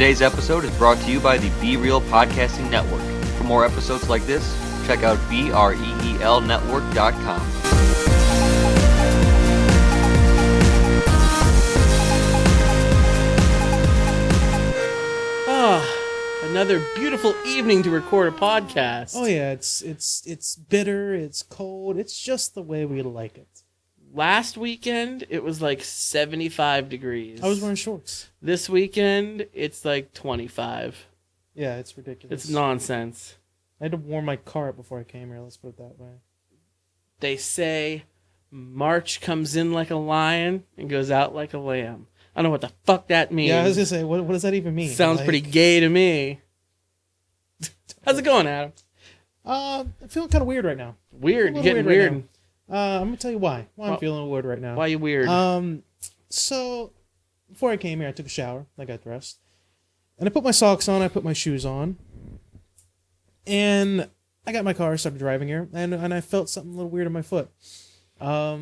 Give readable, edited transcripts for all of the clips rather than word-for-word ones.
Today's episode is brought to you by the Be Real Podcasting Network. For more episodes like this, check out BREELnetwork.com. Another beautiful evening to record a podcast. Oh yeah, it's bitter, it's cold, it's just the way we like it. Last weekend, it was like 75 degrees. I was wearing shorts. This weekend, it's like 25. Yeah, it's ridiculous. It's nonsense. I had to warm my car up before I came here, let's put it that way. They say March comes in like a lion and goes out like a lamb. I don't know what the fuck that means. Yeah, I was going to say, what does that even mean? Sounds pretty gay to me. How's it going, Adam? I'm feeling kind of weird right now. Weird? You're getting weird? Right I'm going to tell you why. I'm feeling weird right now. Why are you weird? So, before I came here, I took a shower. I got dressed. And I put my socks on. I put my shoes on. And I got in my car, started driving here. And I felt something a little weird in my foot. Yeah,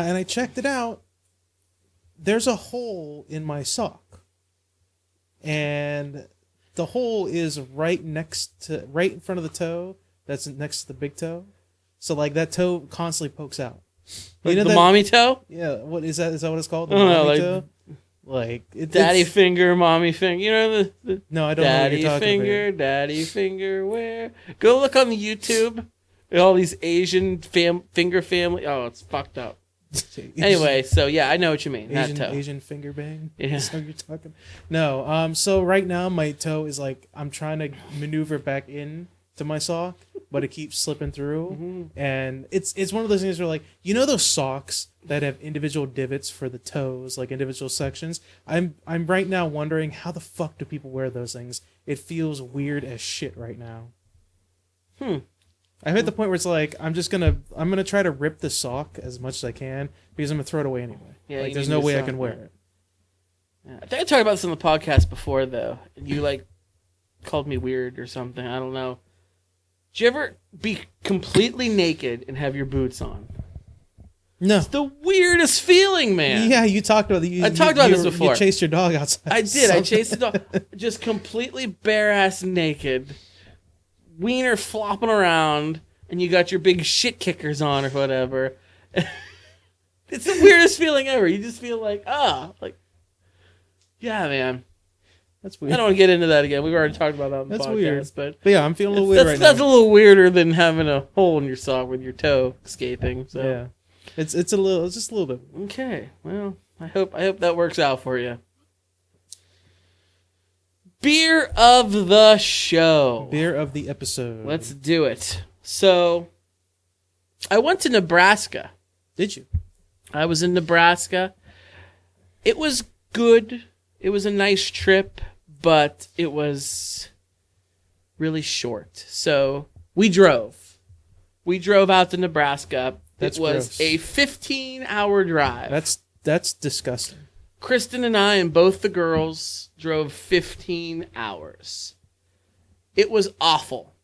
and I checked it out. There's a hole in my sock. And the hole is right in front of the toe. That's next to the big toe. So like that toe constantly pokes out. Like the mommy toe? Yeah. What is that? Is that what it's called? The mommy toe? Like daddy finger, mommy finger. You know the no, I don't know what you're talking about. Daddy finger, where? Go look on the YouTube. All these Asian finger family. Oh, it's fucked up. Anyway, so yeah, I know what you mean. Asian finger bang. Yeah. Is that what you're talking? No. So right now my toe is like I'm trying to maneuver back in to my sock, but it keeps slipping through, and it's one of those things where like those socks that have individual divots for the toes, like individual sections. I'm right now wondering how the fuck do people wear those things? It feels weird as shit right now. I'm at the point where it's like I'm gonna try to rip the sock as much as I can because I'm gonna throw it away anyway. Yeah, like there's no way I can wear it. Yeah. I think I talked about this on the podcast before though. You like called me weird or something. I don't know. Did you ever be completely naked and have your boots on? No. It's the weirdest feeling, man. Yeah, you talked about I talked about this before. You chased your dog outside. I did. I chased the dog, just completely bare ass naked. Wiener flopping around, and you got your big shit kickers on or whatever. It's the weirdest feeling ever. You just feel like, yeah, man. That's weird. I don't want to get into that again. We've already talked about that on the podcast. Weird. But yeah, I'm feeling a little weird right now. That's a little weirder than having a hole in your sock with your toe escaping. So. Yeah, it's just a little bit. Okay, well, I hope that works out for you. Beer of the show. Beer of the episode. Let's do it. So, I went to Nebraska. Did you? I was in Nebraska. It was good. It was a nice trip, but it was really short. So, we drove. We drove out to Nebraska. That's it was gross. A 15-hour drive. That's disgusting. Kristen and I and both the girls drove 15 hours. It was awful.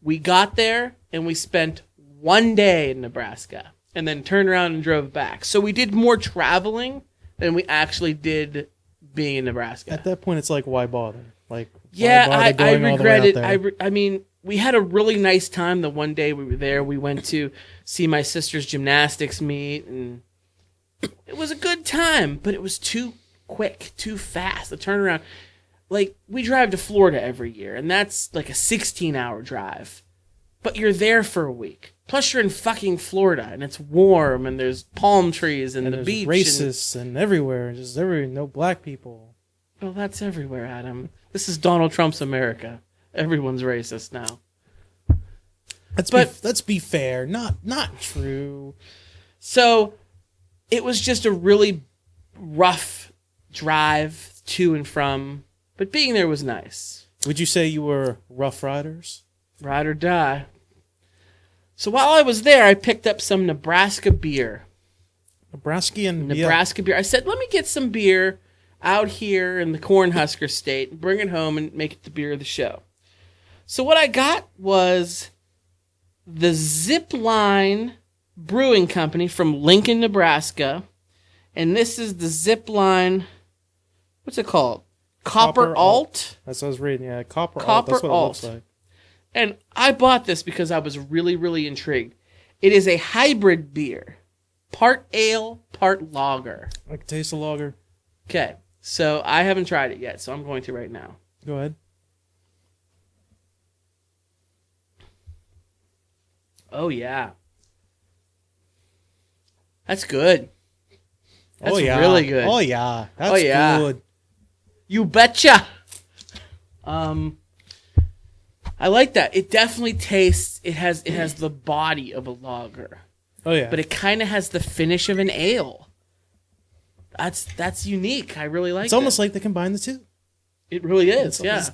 We got there and we spent one day in Nebraska and then turned around and drove back. So we did more traveling than we actually did being in Nebraska. At that point, it's like, why bother? Like, yeah, I regret it. I mean, we had a really nice time the one day we were there. We went to see my sister's gymnastics meet and it was a good time, but it was too quick, too fast. The turnaround. Like, we drive to Florida every year, and that's like a 16-hour drive. But you're there for a week. Plus, you're in fucking Florida, and it's warm, and there's palm trees, and the beach. Racists and everywhere. Just no black people. Well, that's everywhere, Adam. This is Donald Trump's America. Everyone's racist now. Let's be fair. Not true. So, it was just a really rough drive to and from, but being there was nice. Would you say you were rough riders? Ride or die. So while I was there, I picked up some Nebraska beer. Nebraska beer. I said, let me get some beer out here in the Cornhusker State and bring it home and make it the beer of the show. So what I got was the Zip Line Brewing Company from Lincoln, Nebraska. And this is the Zip Line, what's it called? Copper Alt. That's what I was reading. Yeah, Copper Alt. Copper That's what Alt. it looks like. And I bought this because I was really, really intrigued. It is a hybrid beer. Part ale, part lager. I can taste the lager. Okay, so I haven't tried it yet, so I'm going to right now. Go ahead. Oh, yeah. That's good. That's really good. Oh, yeah. That's good. You betcha. I like that. It definitely tastes. It has the body of a lager, Oh, yeah. but it kind of has the finish of an ale. That's unique. I really like. It's almost like they combine the two. It really is. It's- Yeah,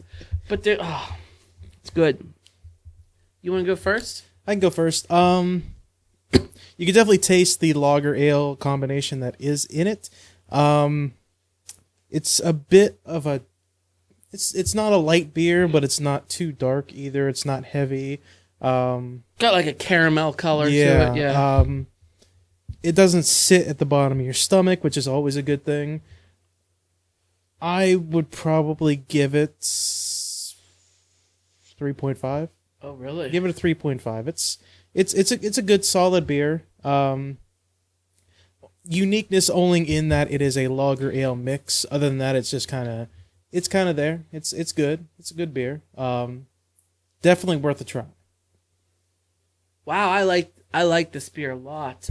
but it's good. You want to go first? I can go first. You can definitely taste the lager ale combination that is in it. It's a bit of a. It's not a light beer, but it's not too dark either. It's not heavy. Got like a caramel color Yeah. to it. Yeah. It doesn't sit at the bottom of your stomach, which is always a good thing. I would probably give it 3.5. Oh, really? Give it a 3.5. It's a good solid beer. Uniqueness only in that it is a lager ale mix. Other than that, it's just kind of there. It's good. It's a good beer. Definitely worth a try. Wow, I like this beer a lot.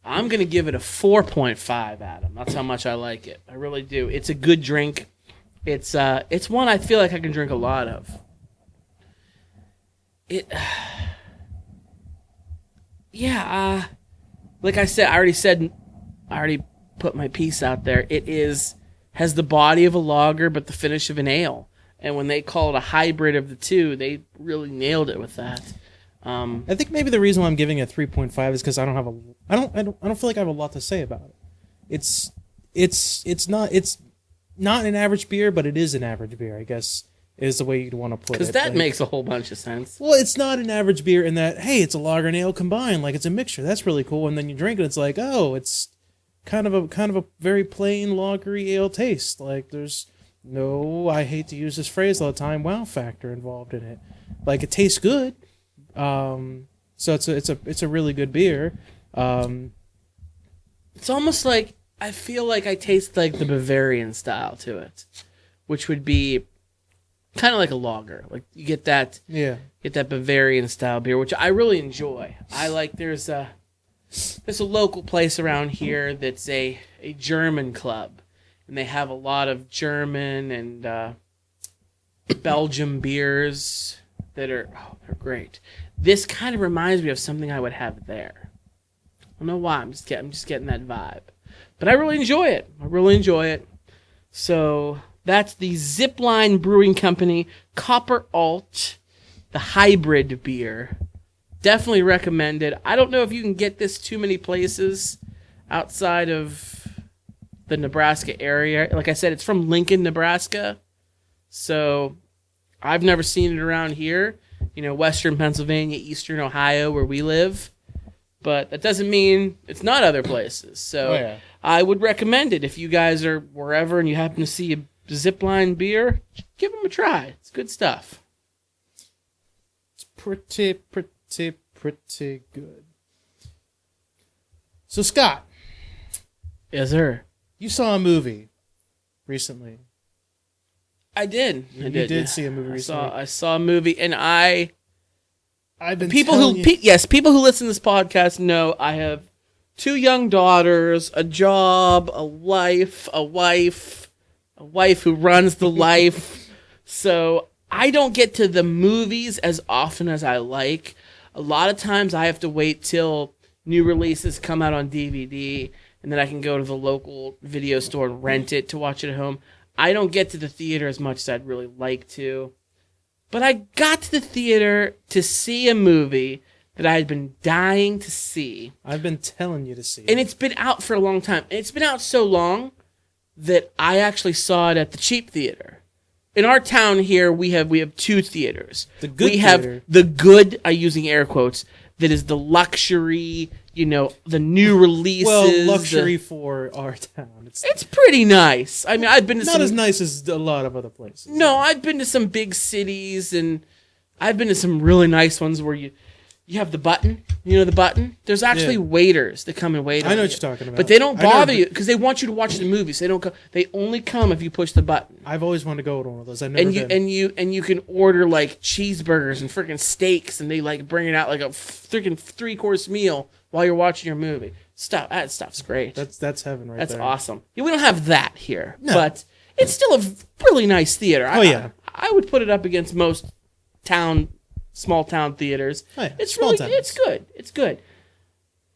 I'm gonna give it a 4.5, Adam. That's how much I like it. I really do. It's a good drink. It's one I feel like I can drink a lot of. Like I said, I already put my piece out there. It has the body of a lager, but the finish of an ale. And when they call it a hybrid of the two, they really nailed it with that. I think maybe the reason why I'm giving it 3.5 is because I don't feel like I have a lot to say about it. It's not an average beer, but it is an average beer, I guess, is the way you'd want to put it. Because that makes a whole bunch of sense. Well, it's not an average beer in that, hey, it's a lager and ale combined, like it's a mixture. That's really cool. And then you drink it, it's like, oh, it's kind of a very plain lagery ale taste. Like there's no, I hate to use this phrase all the time, wow factor involved in it. Like it tastes good. So it's a really good beer. It's almost like I feel like I taste like the Bavarian style to it, which would be kind of like a lager. Like you get that Bavarian style beer, which I really enjoy. I like. There's a local place around here that's a German club, and they have a lot of German and Belgian beers that are they're great. This kind of reminds me of something I would have there. I don't know why. I'm just getting that vibe, but I really enjoy it. So that's the Zipline Brewing Company Copper Alt, the hybrid beer. Definitely recommended. I don't know if you can get this too many places outside of the Nebraska area. Like I said, it's from Lincoln, Nebraska. So I've never seen it around here. You know, Western Pennsylvania, Eastern Ohio, where we live. But that doesn't mean it's not other places. So I would recommend it if you guys are wherever and you happen to see a Zipline beer. Give them a try. It's good stuff. It's pretty good. So, Scott. Yes, sir. You saw a movie recently. I did. You did see a movie recently. I saw a movie, and I've been people telling who people who listen to this podcast know I have 2 young daughters, a job, a wife who runs the life. So I don't get to the movies as often as I like. A lot of times I have to wait till new releases come out on DVD, and then I can go to the local video store and rent it to watch it at home. I don't get to the theater as much as I'd really like to. But I got to the theater to see a movie that I had been dying to see. I've been telling you to see it. And it's been out for a long time. And it's been out so long that I actually saw it at the cheap theater. In our town here, we have 2 theaters. The good we theater. have the good, I'm using air quotes, that is the luxury, the new releases. Well, luxury for our town. It's pretty nice. I mean, I've been to not as nice as a lot of other places. No, I've been to some big cities, and I've been to some really nice ones where you have the button. You know the button? There's actually waiters that come and wait on you. I know what you're talking about. But they don't bother you because they want you to watch the movies. They don't. They only come if you push the button. I've always wanted to go to one of those. I've never been. And you can order like cheeseburgers and freaking steaks, and they like bring it out like a freaking 3-course meal while you're watching your movie. That stuff's great. That's heaven right there. That's awesome. Yeah, we don't have that here, but it's still a really nice theater. I would put it up against most small town theaters. Oh, yeah. It's good. It's good.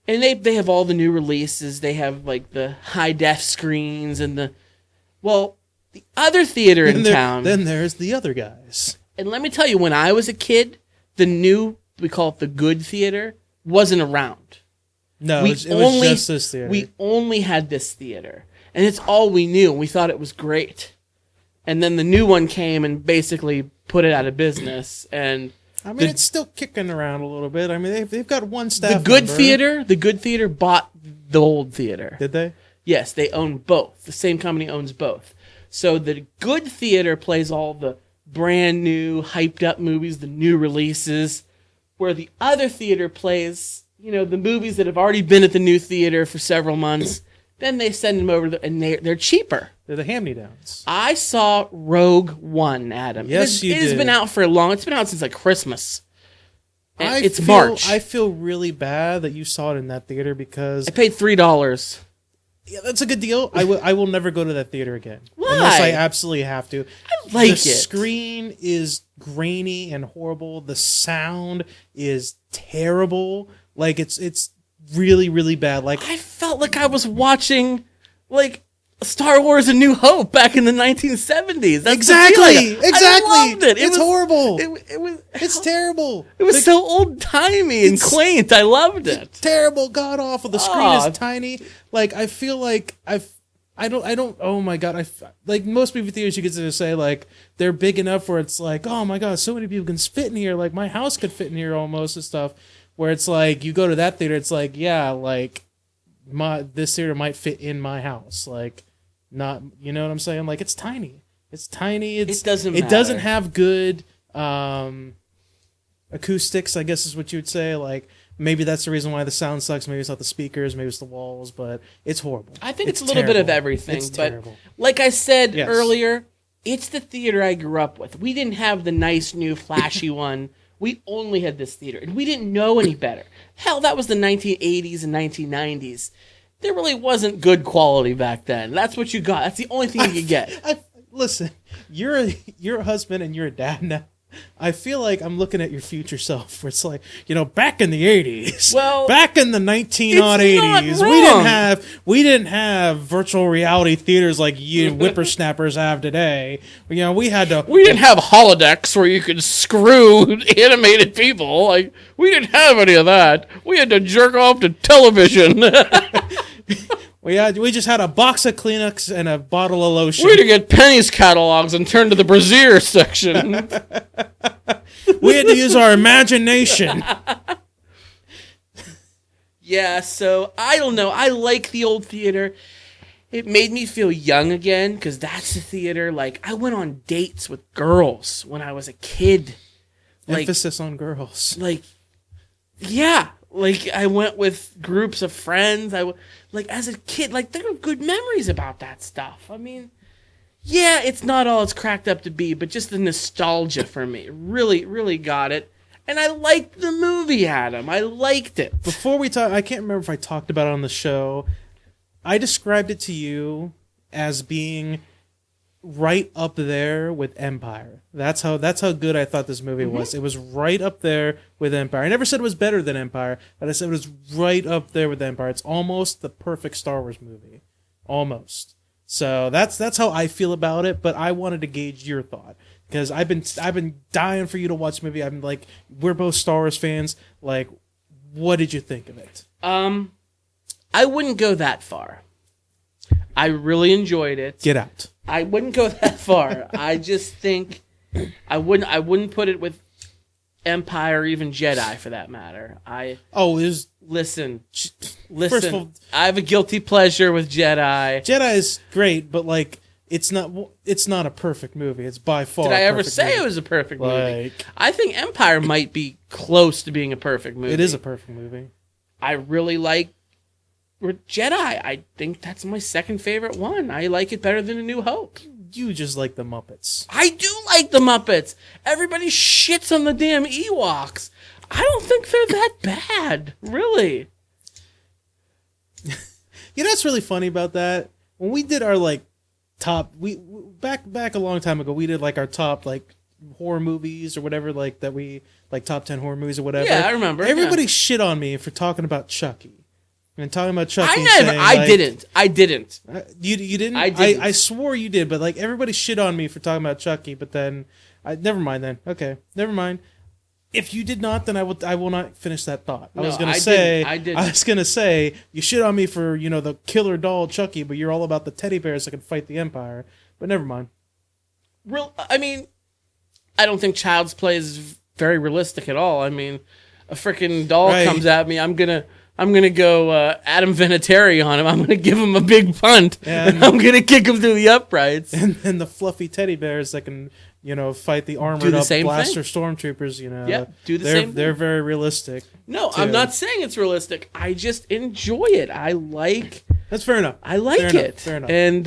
And they have all the new releases. They have like the high def screens and the other theater in town. Then there's the other guys. And let me tell you, when I was a kid, we call it the good theater, wasn't around. No, it was just this theater. We only had this theater. And it's all we knew. We thought it was great. And then the new one came and basically put it out of business. And I mean, it's still kicking around a little bit. I mean, they've got one staff member. The good theater bought the old theater. Did they? Yes, they own both. The same company owns both. So the good theater plays all the brand new, hyped up movies, the new releases, where the other theater plays, the movies that have already been at the new theater for several months. Then they send them over, and they're cheaper. They're the hand-me-downs. I saw Rogue One, Adam. Yes, you did. It has been out for It's been out since like Christmas. It's March. I feel really bad that you saw it in that theater because I paid $3. Yeah, that's a good deal. I will never go to that theater again. Why? Unless I absolutely have to. I like it. The screen is grainy and horrible. The sound is terrible. Like it's really, really bad. Like I felt like I was watching like Star Wars: A New Hope back in the 1970s. That's exactly. I loved it. It's horrible. It's terrible. It was so old timey and quaint. I loved it. It's terrible. God awful. The screen is tiny. Like I feel like I don't. Oh my god! Like most movie theaters, you get to say like they're big enough where it's like, oh my god, so many people can fit in here. Like my house could fit in here almost and stuff. Where it's like you go to that theater, it's like like this theater might fit in my house. Like not, you know what I'm saying? Like it's tiny. It doesn't matter. It doesn't have good acoustics, I guess is what you would say. Like maybe that's the reason why the sound sucks. Maybe it's not the speakers. Maybe it's the walls. But it's horrible. I think it's a little bit of everything. It's but terrible. Like I said earlier, it's the theater I grew up with. We didn't have the nice new flashy one. We only had this theater, and we didn't know any better. Hell, that was the 1980s and 1990s. There really wasn't good quality back then. That's what you got. That's the only thing you could get. Listen, you're a husband and you're a dad now. I feel like I'm looking at your future self where it's like, back in the 80s, back in the 1980s, we didn't have virtual reality theaters like you whippersnappers have today. We didn't have holodecks where you could screw animated people. Like we didn't have any of that. We had to jerk off to television. We just had a box of Kleenex and a bottle of lotion. We had to get Penny's catalogs and turn to the brassiere section. We had to use our imagination. Yeah, so I don't know. I like the old theater. It made me feel young again because that's the theater. Like I went on dates with girls when I was a kid. Emphasis on girls. Yeah. Like, I went with groups of friends. As a kid, there are good memories about that stuff. I mean, yeah, it's not all it's cracked up to be, but just the nostalgia for me really, really got it. And I liked the movie, Adam. I liked it. Before we talk, I can't remember if I talked about it on the show. I described it to you as being right up there with Empire. That's how good I thought this movie was. It was right up there with Empire. I never said it was better than Empire, but I said it was right up there with Empire. It's almost the perfect Star Wars movie. Almost. So that's how I feel about it, but I wanted to gauge your thought because I've been dying for you to watch the movie. I'm like, we're both Star Wars fans. Like, what did you think of it? I wouldn't go that far. I really enjoyed it. Get out. I wouldn't go that far. I just think I wouldn't put it with Empire, or even Jedi for that matter. Listen. First of all, I have a guilty pleasure with Jedi. Jedi is great, but like it's not a perfect movie. It's by far. Did I ever say it was a perfect movie? I think Empire might be close to being a perfect movie. It is a perfect movie. I really like Jedi. I think that's my second favorite one. I like it better than A New Hope. You just like the Muppets. I do like the Muppets. Everybody shits on the damn Ewoks. I don't think they're that bad, really. You know what's really funny about that? When we did our like top, we back a long time ago, we did like our top like horror movies or whatever, like that we like top 10 horror movies or whatever. Yeah, I remember. Everybody shit on me for talking about Chucky. And talking about Chucky. I didn't. You didn't? I didn't. I swore you did, but like everybody shit on me for talking about Chucky, but then never mind then. Okay. Never mind. If you did not, then I will not finish that thought. I was gonna say you shit on me for, the killer doll Chucky, but you're all about the teddy bears that can fight the Empire. But never mind. I mean, I don't think Child's Play is very realistic at all. I mean, a freaking doll comes at me, I'm gonna go Adam Vinatieri on him. I'm gonna give him a big punt, and I'm gonna kick him through the uprights. And the fluffy teddy bears that can, fight the armored up blaster stormtroopers. Yeah, do the same thing. They're very realistic. No, too. I'm not saying it's realistic. I just enjoy it. That's fair enough. I like it. Fair enough. And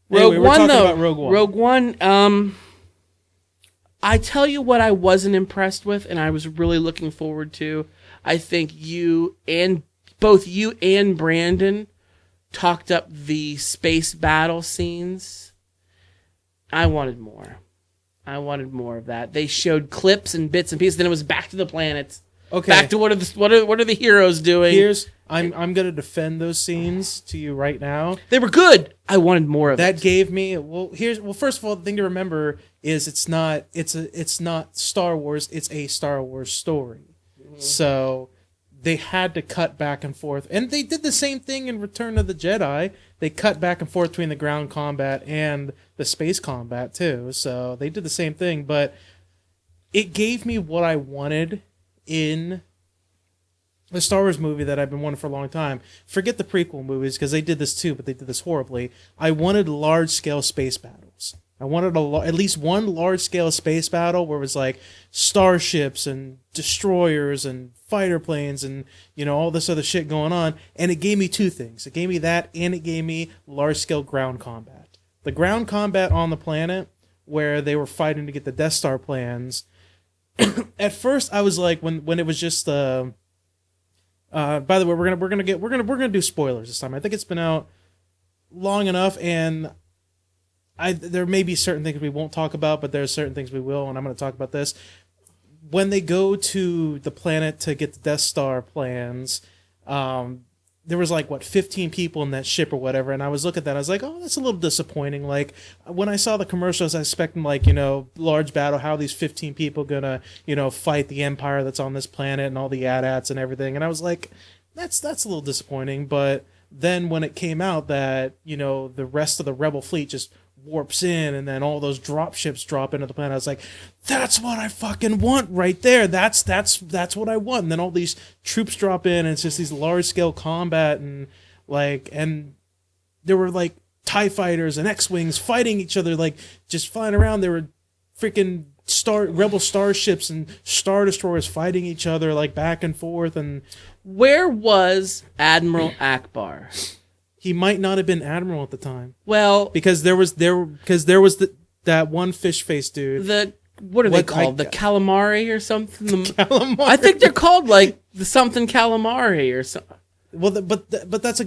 Rogue One, though. Rogue One. I tell you what, I wasn't impressed with, and I was really looking forward to. I think both you and Brandon talked up the space battle scenes. I wanted more. I wanted more of that. They showed clips and bits and pieces. Then it was back to the planets. Okay. Back to what are the heroes doing? I'm going to defend those scenes to you right now. They were good. I wanted more of it. That gave me first of all, the thing to remember is it's not Star Wars. It's a Star Wars story. So they had to cut back and forth. And they did the same thing in Return of the Jedi. They cut back and forth between the ground combat and the space combat, too. So they did the same thing. But it gave me what I wanted in the Star Wars movie that I've been wanting for a long time. Forget the prequel movies, because they did this too, but they did this horribly. I wanted large-scale space battles. I wanted at least one large-scale space battle where it was like starships and destroyers and fighter planes and, all this other shit going on. And it gave me two things. It gave me that, and it gave me large-scale ground combat. The ground combat on the planet where they were fighting to get the Death Star plans. At first, I was like, when it was just by the way, we're gonna do spoilers this time. I think it's been out long enough, and there may be certain things we won't talk about, but there are certain things we will, and I'm going to talk about this. When they go to the planet to get the Death Star plans, there was 15 people in that ship or whatever, and I was looking at that, I was like, oh, that's a little disappointing. Like, when I saw the commercials, I was expecting, large battle, how are these 15 people gonna, fight the Empire that's on this planet and all the AT-ATs and everything, and I was like, that's a little disappointing, but then when it came out that, the rest of the Rebel fleet just warps in and then all those drop ships drop into the planet, I was like, that's what I fucking want right there. That's what I want. And then all these troops drop in and it's just these large scale combat and there were TIE fighters and X-Wings fighting each other, just flying around. There were freaking Rebel starships and Star Destroyers fighting each other back and forth. And where was Admiral Akbar? He might not have been Admiral at the time. Well, because there was that one fish face dude. What are they called? The calamari or something? Calamari. I think they're called the something calamari or something. Well, but that's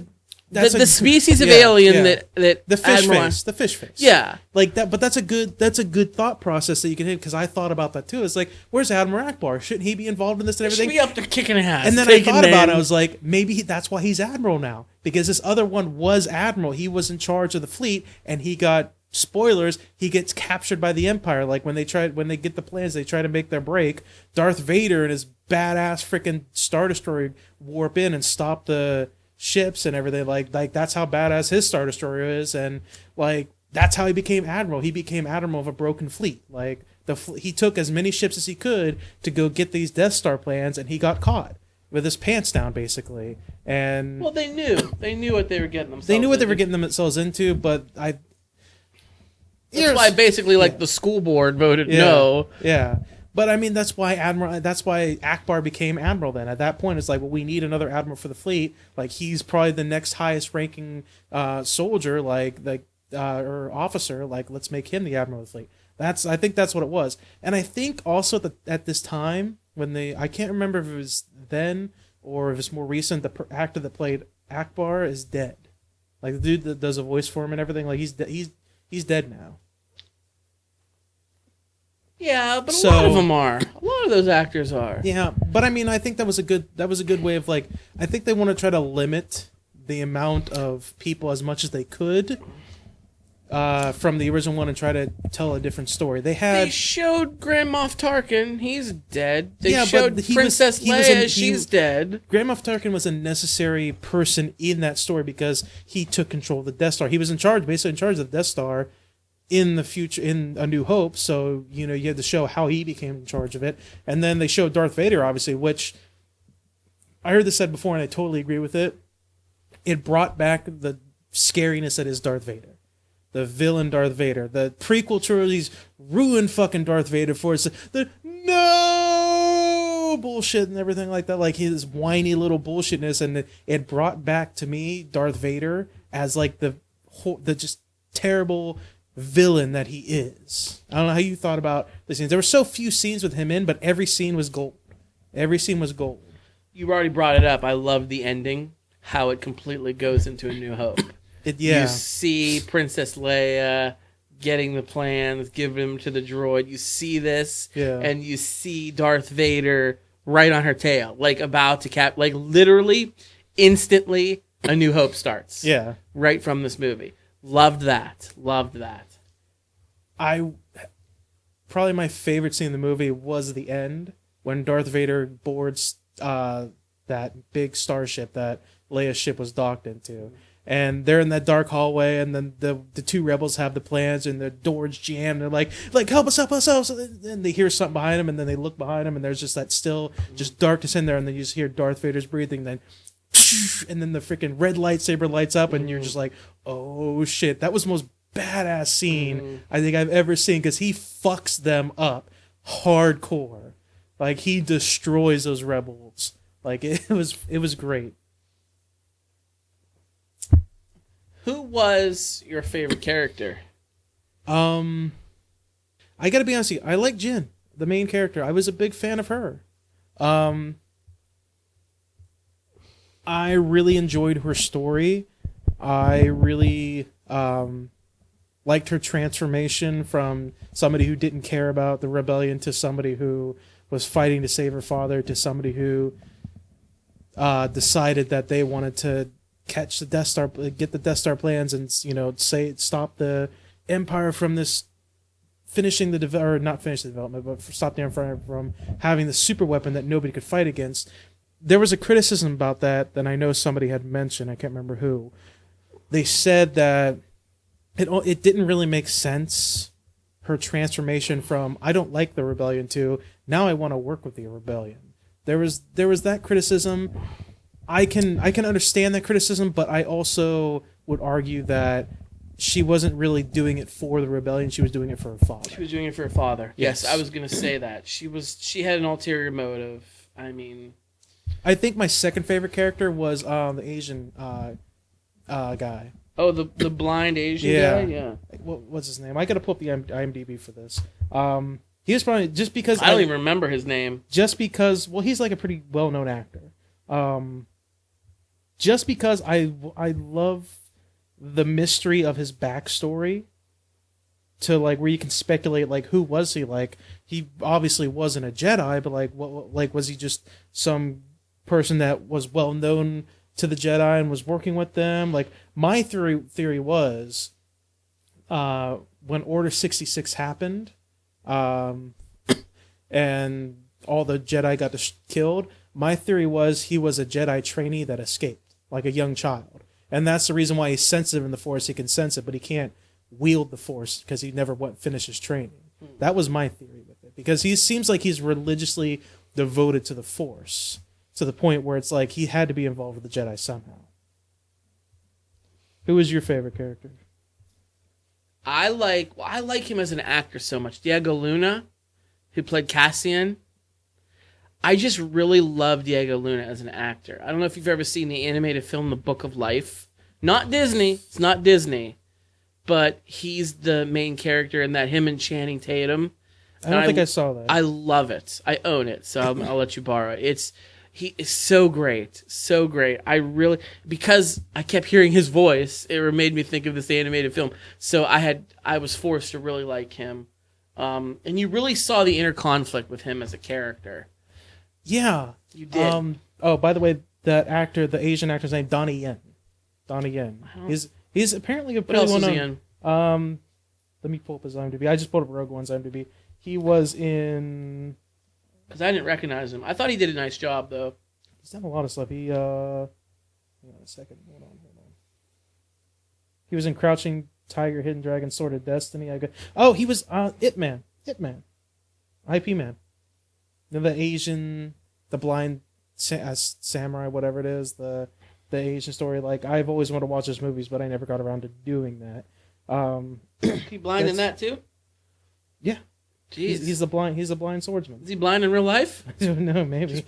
the species of alien that the fish Admiral face. The fish face. Yeah. That, but that's a good thought process that you can hit, because I thought about that too. It's where's Admiral Akbar? Shouldn't he be involved in this and everything? Should be up there kicking ass. And then I thought about it. I was like, maybe that's why he's Admiral now, because this other one was Admiral. He was in charge of the fleet, and he got, spoilers, he gets captured by the Empire. When they get the plans, they try to make their break. Darth Vader and his badass freaking Star Destroyer warp in and stop the ships and everything. That's how badass his Star Destroyer is, and that's how he became Admiral. He became Admiral of a broken fleet. he took as many ships as he could to go get these Death Star plans, and he got caught with his pants down, basically. And well, they knew what they were getting themselves. They knew what they were into. getting themselves into, but That's why basically, like, the school board voted no. Yeah. But I mean, that's why Akbar became admiral. Then at that point, it's like, well, we need another admiral for the fleet. Like, he's probably the next highest ranking soldier, or officer. Like, let's make him the admiral of the fleet. I think that's what it was. And I think also at this time when I can't remember if it was then or if it's more recent. The actor that played Akbar is dead. Like, the dude that does a voice for him and everything. Like, he's dead now. Yeah, but a lot of them are. A lot of those actors are. Yeah, but I mean, I think that was a good way of, like, I think they want to try to limit the amount of people as much as they could from the original one and try to tell a different story. They showed Grand Moff Tarkin, he's dead. They Yeah, showed but Princess Leia, she's dead. Grand Moff Tarkin was a necessary person in that story because he took control of the Death Star. He was basically in charge of the Death Star in the future, in A New Hope, so you had to show how he became in charge of it. And then they showed Darth Vader, obviously, which I heard this said before and I totally agree with it. It brought back the scariness that is Darth Vader, the villain Darth Vader. The prequel trilogies ruined fucking Darth Vader for us. The no bullshit and everything like that, like his whiny little bullshitness, and it brought back to me Darth Vader as like the just terrible villain that he is. I don't know how you thought about the scenes. There were so few scenes with him in, but every scene was gold. Every scene was gold. You already brought it up. I love the ending, how it completely goes into A New Hope. You see Princess Leia getting the plans, giving them to the droid. You see this, and you see Darth Vader right on her tail, like about to like literally, instantly, A New Hope starts. Yeah. Right from this movie. Loved that. Probably my favorite scene in the movie was the end when Darth Vader boards that big starship that Leia's ship was docked into. And they're in that dark hallway, and then the two rebels have the plans, and the doors jammed. They're like help us. And then they hear something behind them, and then they look behind them, and there's just that just darkness in there, and then you just hear Darth Vader's breathing, then and then the freaking red lightsaber lights up, and you're just like, oh shit, that was the most badass scene I think I've ever seen, because he fucks them up hardcore. Like, he destroys those rebels. Like, it was great. Who was your favorite character? I gotta be honest with you, I like Jin, the main character. I was a big fan of her. I really enjoyed her story. I really liked her transformation from somebody who didn't care about the rebellion to somebody who was fighting to save her father, to somebody who decided that they wanted to catch the Death Star, get the Death Star plans, and stop the Empire from this not finish the development, but stop the Empire from having the super weapon that nobody could fight against. There was a criticism about that I know somebody had mentioned. I can't remember who. They said that it didn't really make sense, her transformation from I don't like the rebellion to now I want to work with the rebellion. There was that criticism. I can understand that criticism, but I also would argue that she wasn't really doing it for the rebellion. She was doing it for her father. She was doing it for her father. Yes. I was going to say that. She had an ulterior motive. I mean, I think my second favorite character was the Asian guy. Oh, the blind Asian guy? Yeah. What's his name? I got to pull up the IMDb for this. He was probably, just because I don't even remember his name. Just because, well, he's like a pretty well-known actor. Just because I love the mystery of his backstory, to like where you can speculate like who was he? Like, he obviously wasn't a Jedi, but like was he just some person that was well known to the Jedi and was working with them? Like, my theory was when Order 66 happened, and all the Jedi got killed. My theory was he was a Jedi trainee that escaped, like a young child. And that's the reason why he's sensitive in the Force. He can sense it, but he can't wield the Force because he never finished his training. That was my theory with it, because he seems like he's religiously devoted to the Force, to the point where it's like he had to be involved with the Jedi somehow. Who is your favorite character? I like him as an actor so much. Diego Luna, who played Cassian. I just really love Diego Luna as an actor. I don't know if you've ever seen the animated film The Book of Life. Not Disney. It's not Disney. But he's the main character in that, him and Channing Tatum. I don't think I saw that. I love it. I own it, so I'll let you borrow it. He is so great. So great. Because I kept hearing his voice, it made me think of this animated film. So I was forced to really like him. And you really saw the inner conflict with him as a character. Yeah. You did. By the way, that actor, the Asian actor's name, Donnie Yen. Donnie Yen. He's apparently a pretty what else well-known. was he in? Let me pull up his IMDb. I just pulled up Rogue One's IMDb. He was in... Because I didn't recognize him. I thought he did a nice job, though. He's done a lot of stuff. Hang on a second. Hold on. He was in Crouching Tiger, Hidden Dragon, Sword of Destiny. He was Ip Man. IP Man. The Asian, the blind samurai, whatever it is, the Asian story. Like, I've always wanted to watch his movies, but I never got around to doing that. He blind in that too? Yeah. Jeez. He's a blind swordsman. Is he blind in real life? I don't know, maybe. He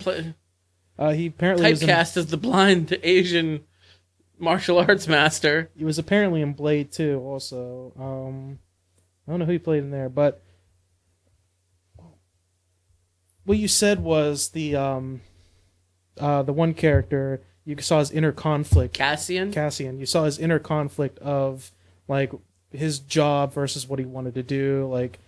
apparently typecast as the blind Asian martial arts master. He was apparently in Blade 2 also. I don't know who he played in there, but what you said was the one character, you saw his inner conflict. Cassian. You saw his inner conflict of like his job versus what he wanted to do. Like,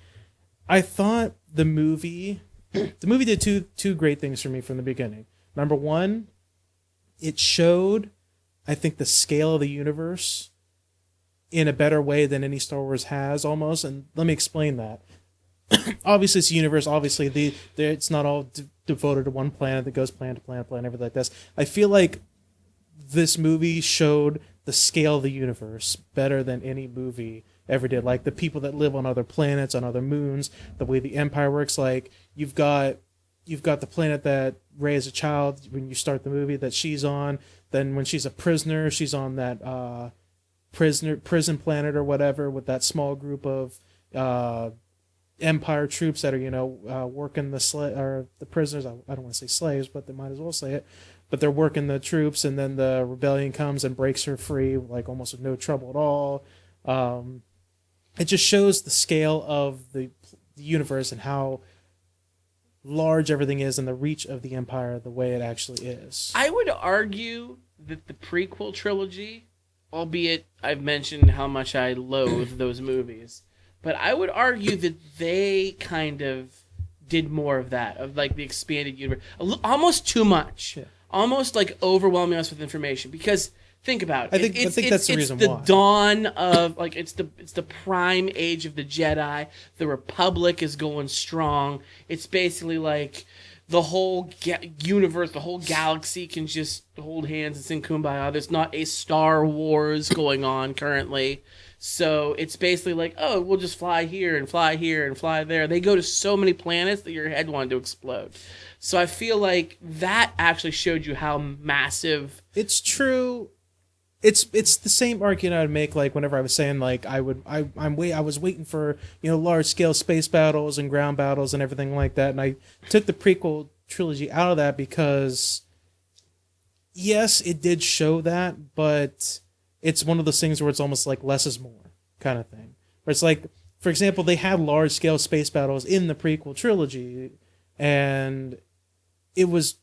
I thought the movie did two great things for me from the beginning. Number one, it showed, I think, the scale of the universe in a better way than any Star Wars has, almost. And let me explain that. Obviously, it's a universe. Obviously, it's not all devoted to one planet that goes planet to planet, everything like this. I feel like this movie showed the scale of the universe better than any movie ever did. Like, the people that live on other planets, on other moons, the way the Empire works. Like, you've got the planet that Rey as a child, when you start the movie, that she's on. Then when she's a prisoner, she's on that prison planet or whatever, with that small group of Empire troops that are working the prisoners. I don't want to say slaves, but they might as well say it. But they're working the troops, and then the rebellion comes and breaks her free, like almost with no trouble at all. It just shows the scale of the universe and how large everything is, and the reach of the Empire the way it actually is. I would argue that the prequel trilogy, albeit I've mentioned how much I loathe those movies, but I would argue that they kind of did more of that, of like the expanded universe. Almost too much. Yeah. Almost like overwhelming us with information, because think about it. I think that's the reason why. It's the dawn of, like, it's the prime age of the Jedi. The Republic is going strong. It's basically like the whole universe, the whole galaxy can just hold hands and sing Kumbaya. There's not a Star Wars going on currently. So it's basically like, oh, we'll just fly here and fly here and fly there. They go to so many planets that your head wanted to explode. So I feel like that actually showed you how massive. It's true. It's the same argument I would make, like, whenever I was saying, like, I was waiting for, large scale space battles and ground battles and everything like that, and I took the prequel trilogy out of that because, yes, it did show that, but it's one of those things where it's almost like less is more kind of thing. Where it's like, for example, they had large scale space battles in the prequel trilogy, and it was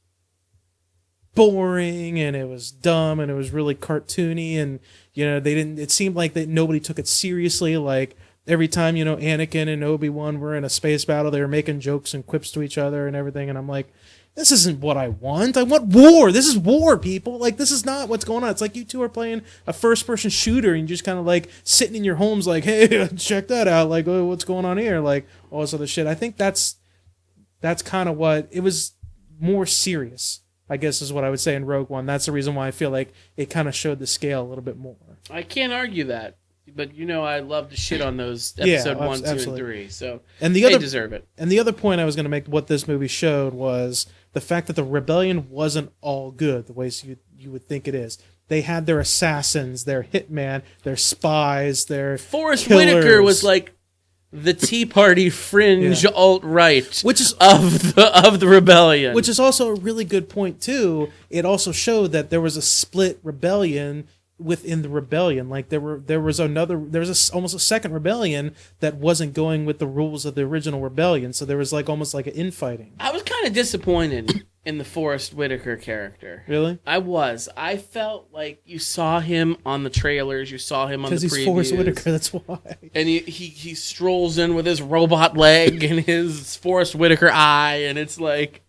boring, and it was dumb, and it was really cartoony, and it seemed like that nobody took it seriously. Like, every time Anakin and Obi-Wan were in a space battle, they were making jokes and quips to each other and everything, and I'm like, this isn't what I want. I want war. This is war, people. Like, this is not what's going on. It's like you two are playing a first-person shooter, and you're just kind of like sitting in your homes like, hey, check that out. Like, oh, what's going on here? Like, all this other shit. I think that's kind of what it was. More serious, I guess, is what I would say in Rogue One. That's the reason why I feel like it kind of showed the scale a little bit more. I can't argue that. But I love to shit on those Yeah, episode 1, 2, and absolutely. 3. So And they deserve it. And the other point I was going to make, what this movie showed, was the fact that the rebellion wasn't all good the way you would think it is. They had their assassins, their hitman, their spies, their Forrest killers. Whitaker was like the Tea Party fringe alt-right Which is of the rebellion. Which is also a really good point too. It also showed that there was a split rebellion within the rebellion. Like there was almost a second rebellion that wasn't going with the rules of the original rebellion. So there was almost like an infighting. I was kind of disappointed in the Forrest Whitaker character. Really? I felt like you saw him on the trailers, you saw him on the previews. Because he's Forrest Whitaker, that's why. And he strolls in with his robot leg and his Forrest Whitaker eye, and it's like,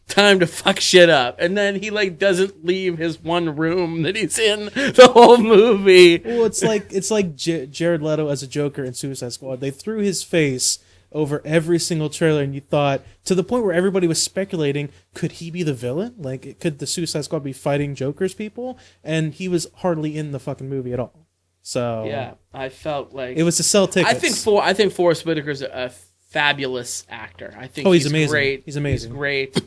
time to fuck shit up. And then he doesn't leave his one room that he's in the whole movie. Well, it's like Jared Leto as a Joker in Suicide Squad. They threw his face over every single trailer, and you thought, to the point where everybody was speculating, could he be the villain? Could the Suicide Squad be fighting Joker's people? And he was hardly in the fucking movie at all. So yeah, I felt like it was to sell tickets. I think Forrest Whitaker's a fabulous actor. I think he's amazing. Great. He's amazing. He's great.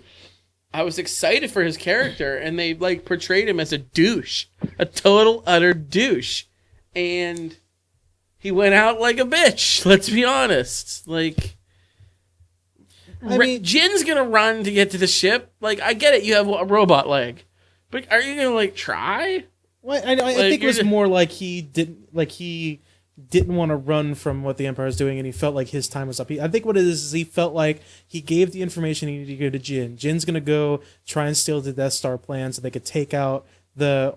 I was excited for his character, and they portrayed him as a douche, a total utter douche, and he went out like a bitch. Let's be honest. Jin's gonna run to get to the ship. I get it. You have a robot leg, but are you gonna try? Well, I think it was more like he didn't want to run from what the Empire is doing, and he felt like his time was up. I think what it is he felt like he gave the information he needed to go to Jin. Jin's going to go try and steal the Death Star plan so they could take out the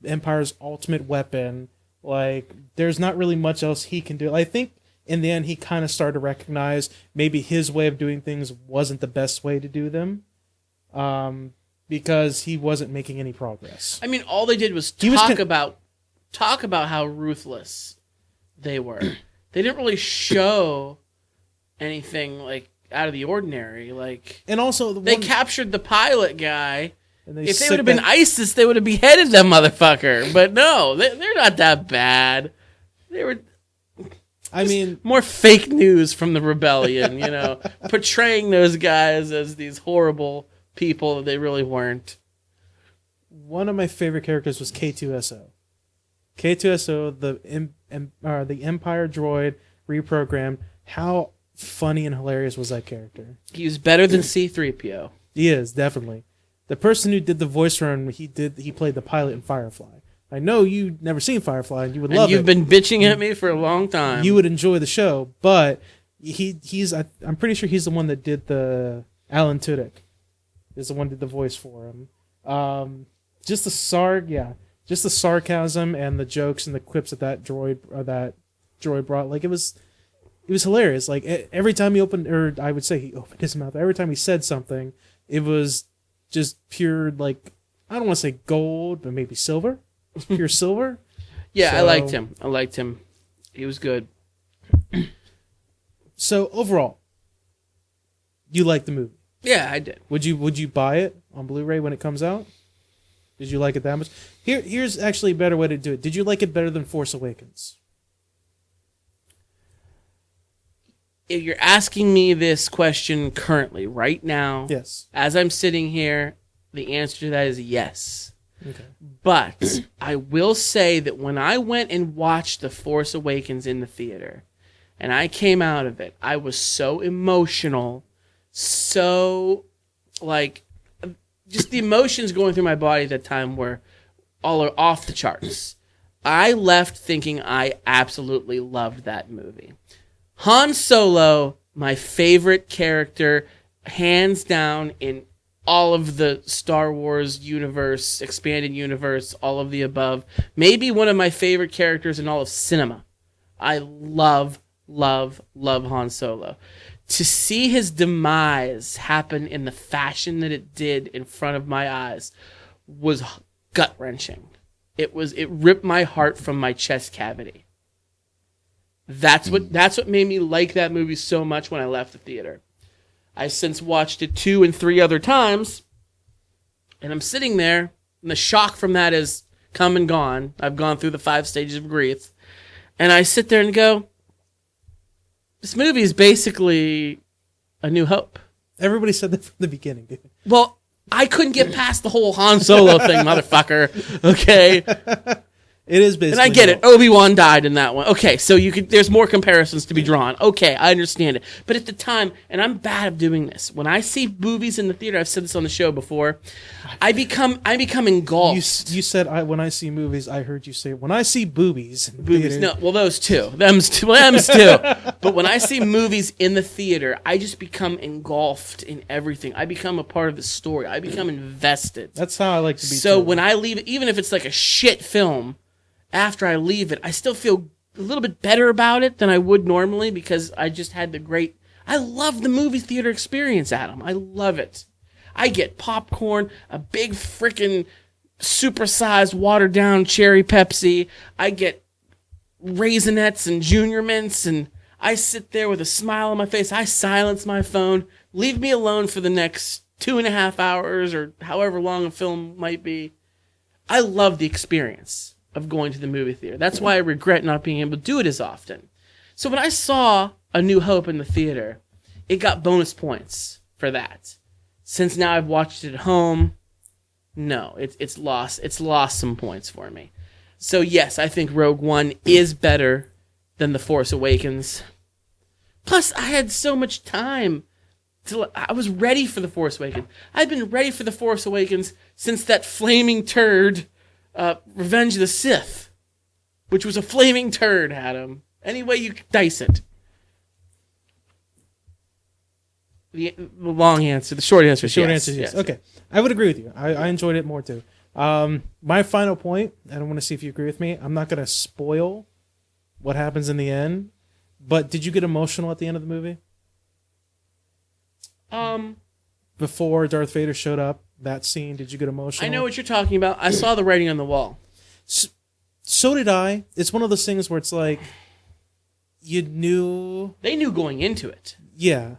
Empire's ultimate weapon. There's not really much else he can do. I think in the end he kind of started to recognize maybe his way of doing things wasn't the best way to do them, because he wasn't making any progress. I mean, all they did was talk about how ruthless they were. They didn't really show anything out of the ordinary. And also they captured the pilot guy. And if they would have been ISIS, they would have beheaded that motherfucker. But no, they're not that bad. They were. More fake news from the rebellion, portraying those guys as these horrible people that they really weren't. One of my favorite characters was K2SO. K2SO, the Empire droid reprogrammed. How funny and hilarious was that character? He was better than C-3PO. He is, definitely. The person who did the voice for him, he played the pilot in Firefly. I know you've never seen Firefly, and you would love it. You've been bitching at me for a long time. You would enjoy the show, but I'm pretty sure he's the one that did the Alan Tudyk. Is the one who did the voice for him. Just the sarcasm and the jokes and the quips that droid brought. It was hilarious. Every time he opened his mouth. Every time he said something, it was just pure, I don't want to say gold, but maybe silver. Pure silver. Yeah, so, I liked him. He was good. So overall, you liked the movie? Yeah, I did. Would you buy it on Blu-ray when it comes out? Did you like it that much? Here's actually a better way to do it. Did you like it better than Force Awakens? If you're asking me this question currently, right now, yes, as I'm sitting here, the answer to that is yes. Okay. But I will say that when I went and watched The Force Awakens in the theater, and I came out of it, I was so emotional, so, just the emotions going through my body at that time were all off the charts. I left thinking I absolutely loved that movie. Han Solo, my favorite character, hands down, in all of the Star Wars universe, expanded universe, all of the above. Maybe one of my favorite characters in all of cinema. I love Han Solo. To see his demise happen in the fashion that it did in front of my eyes was gut-wrenching. It ripped my heart from my chest cavity. That's what made me like that movie so much when I left the theater. I've since watched it 2 and 3 other times, and I'm sitting there, and the shock from that is come and gone. I've gone through the 5 stages of grief, And I sit there and go, this movie is basically A New Hope. Everybody said that from the beginning, dude. Well, I couldn't get past the whole Han Solo thing, motherfucker. Okay? It is basically. And I get it. Obi-Wan died in that one. Okay, so there's more comparisons to be drawn. Okay, I understand it. But at the time, and I'm bad at doing this, when I see movies in the theater, I've said this on the show before, I become engulfed. You said when I see movies, I heard you say when I see boobies. Boobies. No, well, those two. Them's two. But when I see movies in the theater, I just become engulfed in everything. I become a part of the story. I become invested. That's how I like to be. So too. when I leave it, even if it's like a shit film, after I leave it, I still feel a little bit better about it than I would normally because I just had I love the movie theater experience, Adam. I love it. I get popcorn, a big freaking supersized watered down cherry Pepsi. I get Raisinets and Junior Mints, and I sit there with a smile on my face. I silence my phone. Leave me alone for the next 2.5 hours or however long a film might be. I love the experience of going to the movie theater. That's why I regret not being able to do it as often. So when I saw A New Hope in the theater, it got bonus points for that. Since now I've watched it at home, no, it's lost some points for me. So yes, I think Rogue One is better than The Force Awakens. Plus, I had so much time. I was ready for The Force Awakens. I've been ready for The Force Awakens since that flaming turd, Revenge of the Sith, which was a flaming turd, Adam. Any way you dice it. The long answer, the short answer is yes. Okay, I would agree with you. I enjoyed it more too. My final point, I don't want to see if you agree with me. I'm not going to spoil what happens in the end, but did you get emotional at the end of the movie? Before Darth Vader showed up, that scene, did you get emotional? I know what you're talking about. I saw the writing on the wall. So did I. It's one of those things where it's like, you knew... They knew going into it. Yeah.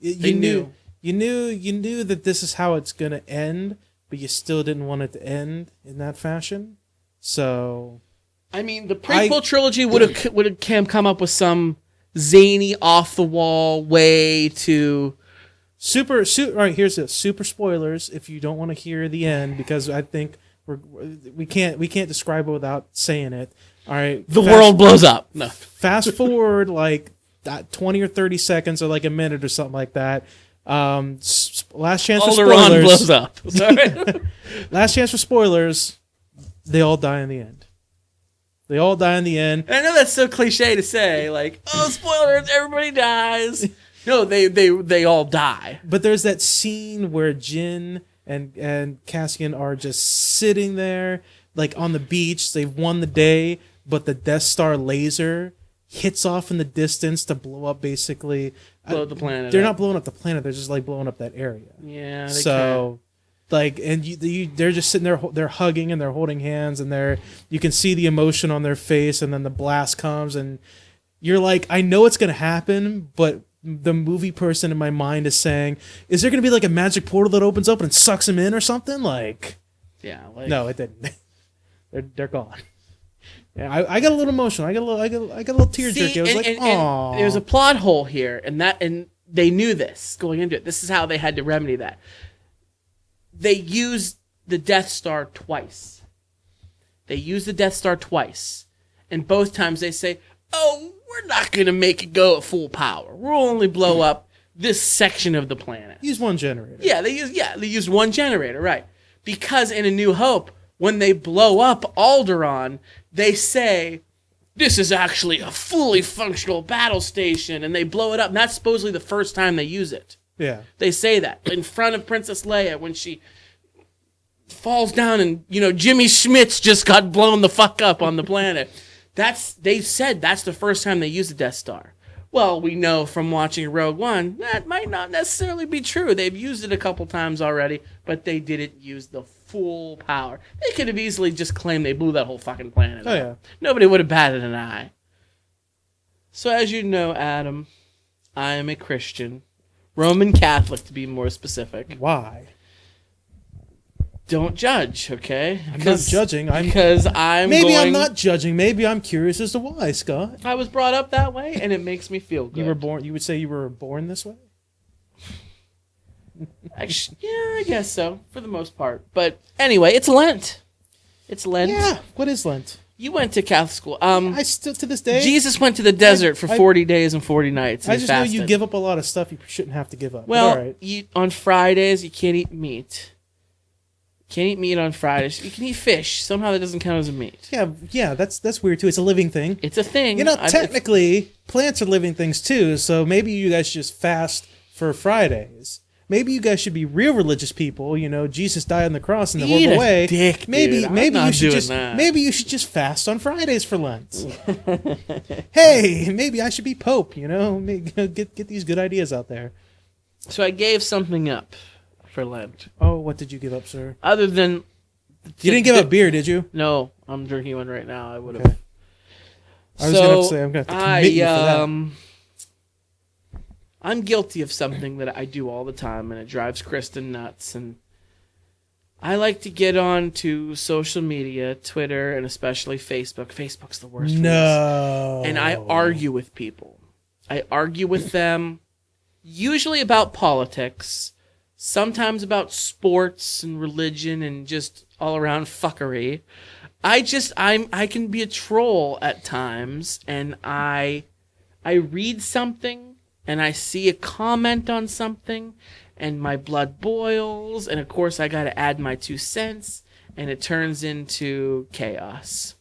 They knew. You knew that this is how it's going to end, but you still didn't want it to end in that fashion. So... I mean, the prequel trilogy would have come up with some zany, off-the-wall way to... All right, here's this. Super spoilers if you don't want to hear the end, because I think we can't describe it without saying it. All right. The world blows up. No. Fast forward like 20 or 30 seconds or like a minute or something like that. Last chance for spoilers. Alderaan blows up. Sorry. Last chance for spoilers. They all die in the end. They all die in the end. And I know that's so cliche to say, like, oh, spoilers, everybody dies. No, they all die. But there's that scene where Jin and Cassian are just sitting there, like on the beach. They've won the day, but the Death Star laser hits off in the distance to blow up basically. Blow the planet. They're not blowing up the planet. They're just like blowing up that area. Yeah. So, like, and they're just sitting there. They're hugging and they're holding hands, and you can see the emotion on their face. And then the blast comes, and you're like, I know it's gonna happen, but the movie person in my mind is saying, is there going to be like a magic portal that opens up and sucks him in or something? Like, yeah, no, it didn't. they're gone. Yeah, I got a little emotional. I got a little tear jerky. I was and there's a plot hole here, and they knew this going into it. This is how they had to remedy that. They used the Death Star twice. And both times they say, oh, we're not going to make it go at full power. We'll only blow up this section of the planet. Use one generator. Yeah, they used one generator, right. Because in A New Hope, when they blow up Alderaan, they say, this is actually a fully functional battle station, and they blow it up. And that's supposedly the first time they use it. Yeah. They say that in front of Princess Leia when she falls down and, Jimmy Schmitz just got blown the fuck up on the planet. They said that's the first time they used the Death Star. Well, we know from watching Rogue One, that might not necessarily be true. They've used it a couple times already, but they didn't use the full power. They could have easily just claimed they blew that whole fucking planet up. Yeah. Nobody would have batted an eye. So as you know, Adam, I am a Christian. Roman Catholic, to be more specific. Why? Don't judge, okay? I'm not judging. I'm not judging. Maybe I'm curious as to why, Scott. I was brought up that way, and it makes me feel good. You were born. You would say you were born this way. Yeah, I guess so, for the most part. But anyway, it's Lent. It's Lent. Yeah. What is Lent? You went to Catholic school. I still, to this day, Jesus went to the desert for 40 days and 40 nights. And I just know you give up a lot of stuff you shouldn't have to give up. Well, all right. On Fridays, you can't eat meat. Can't eat meat on Fridays. You can eat fish. Somehow that doesn't count as a meat. Yeah, that's weird too. It's a living thing. It's a thing. Technically, plants are living things too. So maybe you guys should just fast for Fridays. Maybe you guys should be real religious people. Jesus died on the cross in the horrible way. Dick, maybe you should just fast on Fridays for Lent. Hey, maybe I should be Pope. Get these good ideas out there. So I gave something up for Lent. Oh, what did you give up, sir? Other than you didn't give up beer, did you? No, I'm drinking one right now. I would have. Okay. I was going to say I'm going to have to commit you for that. I'm guilty of something that I do all the time, and it drives Kristen nuts. And I like to get on to social media, Twitter, and especially Facebook. Facebook's the worst. No. And I argue with people. I argue with them, usually about politics, sometimes about sports and religion and just all around fuckery. I can be a troll at times, and I read something and I see a comment on something and my blood boils, and of course I got to add my 2 cents, and it turns into chaos.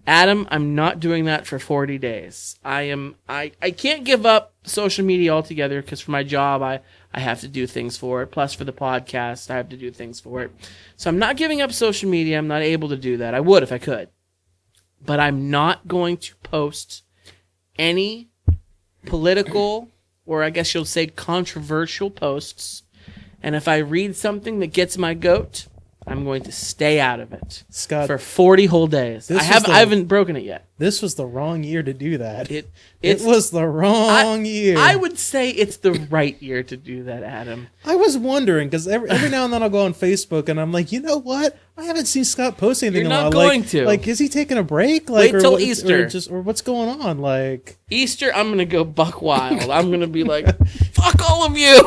Adam, I'm not doing that for 40 days. I can't give up social media altogether because for my job I have to do things for it. Plus for the podcast I have to do things for it. So I'm not giving up social media. I'm not able to do that. I would if I could. But I'm not going to post any political, or I guess you'll say controversial posts. And if I read something that gets my goat, I'm going to stay out of it, Scott, for 40 whole days. I haven't broken it yet. This was the wrong year to do that. It was the wrong year. I would say it's the right year to do that, Adam. I was wondering because every now and then I'll go on Facebook and I'm like, you know what? I haven't seen Scott post anything. You're not going to. Like, is he taking a break? Wait till Easter, or what's going on? Like Easter, I'm gonna go buck wild. I'm gonna be like, fuck all of you.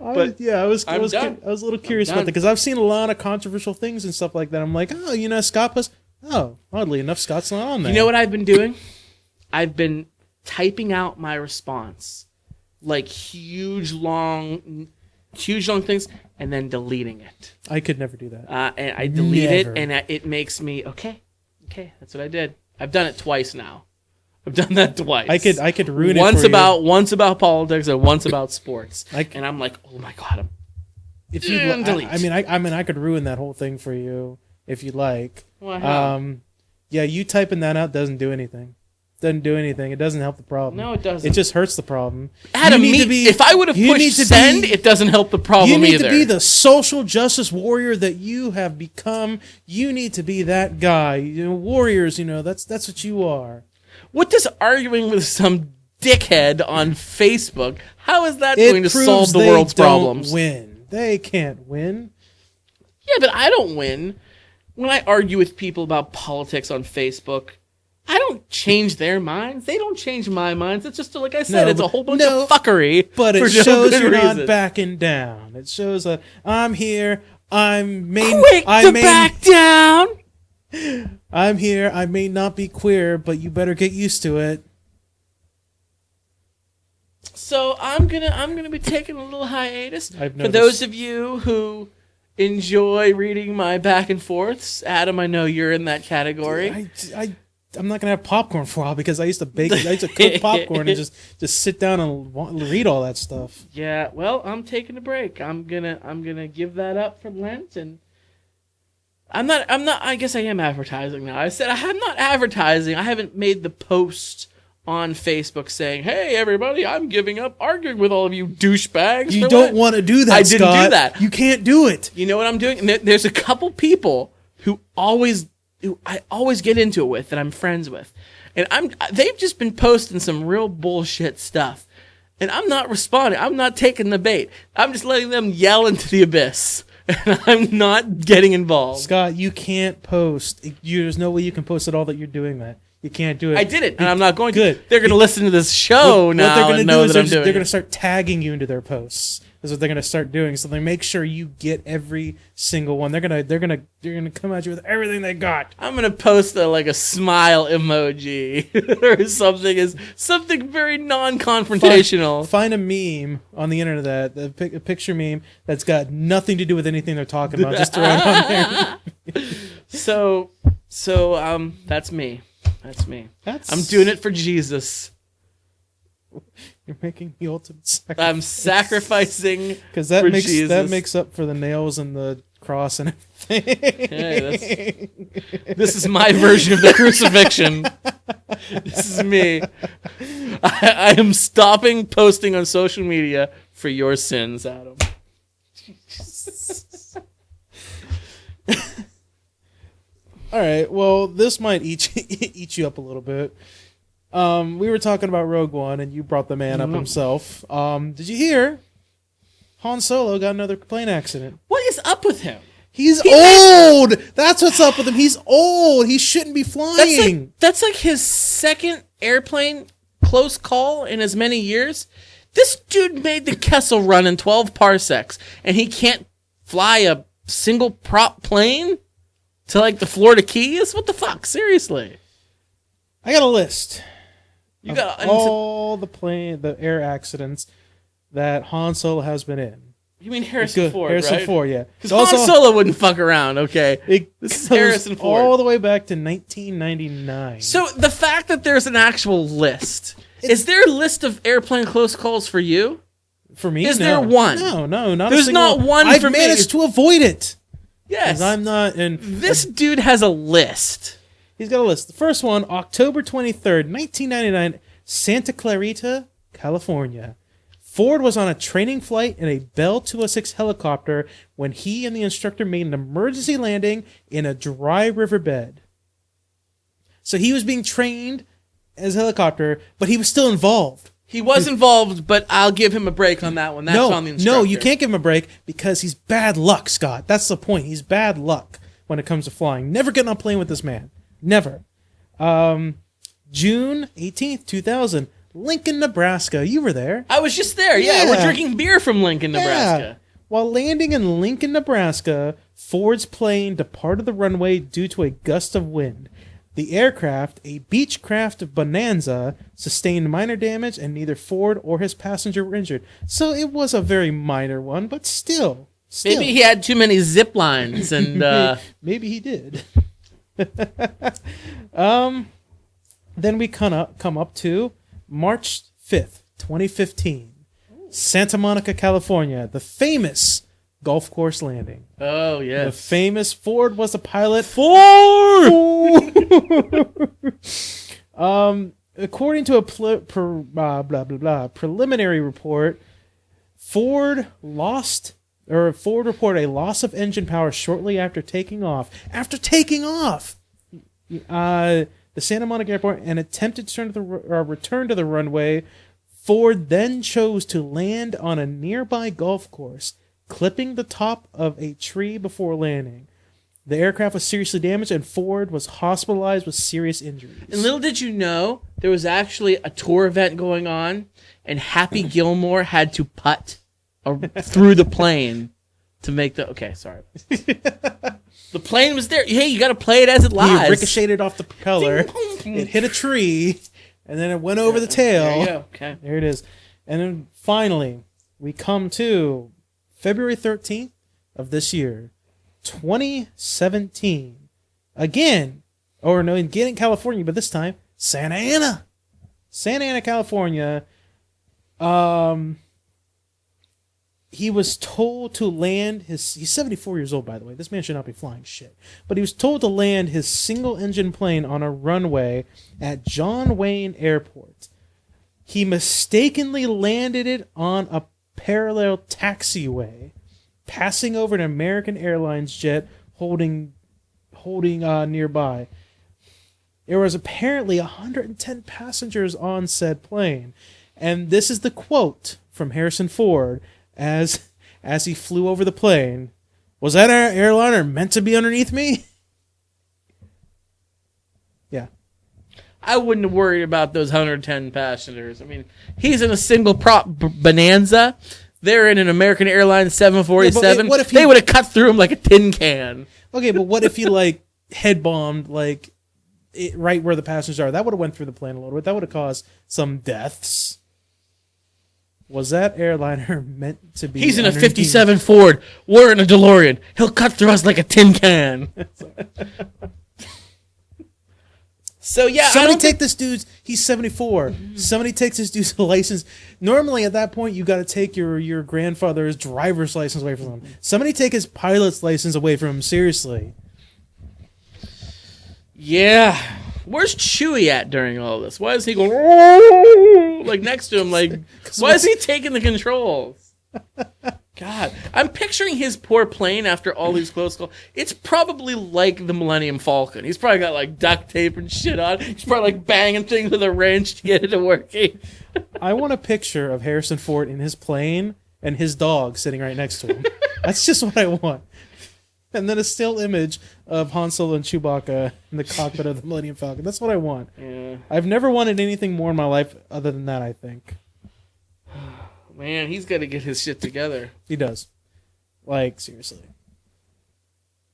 I was a little curious about that because I've seen a lot of controversial things and stuff like that. I'm like, Scott post. Oh, oddly enough, Scott's not on there. You know what I've been doing? I've been typing out my response, like huge long things, and then deleting it. I could never do that. And I delete it, and it makes me okay. That's what I did. I've done it twice now. I've done that twice. I could ruin once it for once about politics and once about sports. And I'm like, oh my god. I could ruin that whole thing for you if you like. Well, you typing that out doesn't do anything. Doesn't do anything. It doesn't help the problem. No, it doesn't. It just hurts the problem. Adam, if I would have pushed send, it doesn't help the problem either. You need to be the social justice warrior that you have become. You need to be that guy. Warriors. That's what you are. What does arguing with some dickhead on Facebook, how is that going to solve the world's problems? They can't win. Yeah, but I don't win. When I argue with people about politics on Facebook, I don't change their minds. They don't change my minds. It's just, like I said, it's a whole bunch of fuckery. But it shows you're not backing down. It shows that I'm here. Back down. I'm here. I may not be queer, but you better get used to it. So I'm gonna be taking a little hiatus. For those of you who enjoy reading my back and forths, Adam, I know you're in that category. I'm not gonna have popcorn for a while because I used to cook popcorn and just sit down and read all that stuff. Yeah, well, I'm taking a break. I'm gonna give that up for Lent, and I'm not. I guess I am advertising now. I said I'm not advertising. I haven't made the post on Facebook saying, "Hey, everybody, I'm giving up arguing with all of you douchebags." You don't want to do that, I didn't Scott. do that. You can't do it. You know what I'm doing? There's a couple people who I always get into it with that I'm friends with, and they've just been posting some real bullshit stuff, And I'm not responding. I'm not taking the bait. I'm just letting them yell into the abyss. And I'm not getting involved. Scott, you can't post. There's no way you can post at all that you're doing that. You can't do it. I did it, and I'm not going Good. to. They're going to listen to this show now what they're gonna and do know is that I'm doing they're going it. to start tagging you into their posts. That's what they're going to start doing. So they make sure you get every single one. They're gonna come at you with everything they got. I'm going to post a smile emoji or something very non-confrontational. Find a meme on the internet, a picture meme that's got nothing to do with anything they're talking about. Just throw it on there. So that's me. That's me. That's I'm doing it for Jesus. You're making the ultimate sacrifice. I'm sacrificing because that for makes Jesus. that makes up for the nails and the cross and everything. Hey, this is my version of the crucifixion. This is me. I am stopping posting on social media for your sins, Adam. All right. Well, this might eat you up a little bit. We were talking about Rogue One, and you brought the man up himself. Did you hear? Han Solo got another plane accident. What is up with him? He's old. That's what's up with him. He's old. He shouldn't be flying. That's like his second airplane close call in as many years. This dude made the Kessel run in 12 parsecs, and he can't fly a single prop plane to the Florida Keys? What the fuck? Seriously. I got a list. You got all the air accidents that Han Solo has been in. You mean Harrison Ford, Harrison right? Ford, yeah. Because Han Solo wouldn't fuck around, okay? This is Harrison Ford. All the way back to 1999. So the fact that there's an actual list, is there a list of airplane close calls for you? For me, is no. there one? No, not There's a single not one I've for me. managed to avoid it. Yes. I'm not. And this dude has a list. He's got a list. The first one, October 23rd, 1999, Santa Clarita, California. Ford was on a training flight in a Bell 206 helicopter when he and the instructor made an emergency landing in a dry riverbed. So he was being trained as a helicopter, but he was still involved. He was involved, but I'll give him a break on that one. That's on the instructor. No, you can't give him a break because he's bad luck, Scott. That's the point. He's bad luck when it comes to flying. Never get on a plane with this man. Never. June 18th, 2000, Lincoln, Nebraska. You were there. I was just there. Yeah, Yeah. we're drinking beer from Lincoln, Nebraska. Yeah. While landing in Lincoln, Nebraska, Ford's plane departed the runway due to a gust of wind. The aircraft, a Beechcraft Bonanza, sustained minor damage and neither Ford or his passenger were injured. So it was a very minor one, but still. Maybe he had too many zip lines and Maybe he did. Then we come up to March 5th, 2015. Santa Monica, California, the famous golf course landing. Oh, The yes. famous Ford was the pilot. Ford! According to a preliminary report, Ford reported a loss of engine power shortly after taking off. The Santa Monica Airport and attempted to return to the runway. Ford then chose to land on a nearby golf course, clipping the top of a tree before landing. The aircraft was seriously damaged, and Ford was hospitalized with serious injuries. And little did you know, there was actually a tour event going on, and Happy Gilmore had to putt through the plane to make the... Okay, sorry. The plane was there. Hey, you got to play it as it lies. He ricocheted off the propeller. It hit a tree, and then it went over the tail. There you go. Okay. There it is. And then finally, we come to February 13th of this year, 2017. Again in California, but this time, Santa Ana. Santa Ana, California. He was told to land he's 74 years old, by the way. This man should not be flying shit. But he was told to land his single-engine plane on a runway at John Wayne Airport. He mistakenly landed it on a parallel taxiway, passing over an American Airlines jet holding nearby. There was apparently 110 passengers on said plane. And this is the quote from Harrison Ford as he flew over the plane. Was that airliner meant to be underneath me? Yeah. I wouldn't have worried about those 110 passengers. I mean, he's in a single prop Bonanza. They're in an American Airlines 747. Yeah, what if they would have cut through him like a tin can. Okay, but what if he like head bombed like right where the passengers are? That would have went through the plane a little bit. That would have caused some deaths. Was that airliner meant to be? He's in a 57 Ford. We're in a DeLorean. He'll cut through us like a tin can. So yeah, somebody take this dude's. He's 74. Somebody takes this dude's license. Normally, at that point, you got to take your grandfather's driver's license away from him. Somebody take his pilot's license away from him. Seriously. Yeah. Where's Chewie at during all this? Why is he going like next to him? Like, why is he taking the controls? God, I'm picturing his poor plane after all these close calls. It's probably like the Millennium Falcon. He's probably got like duct tape and shit on. He's probably like banging things with a wrench to get it to working. I want a picture of Harrison Ford in his plane and his dog sitting right next to him. That's just what I want. And then a still image of Han Solo and Chewbacca in the cockpit of the Millennium Falcon. That's what I want. Yeah. I've never wanted anything more in my life other than that, I think. Man, he's got to get his shit together. He does. Like, seriously.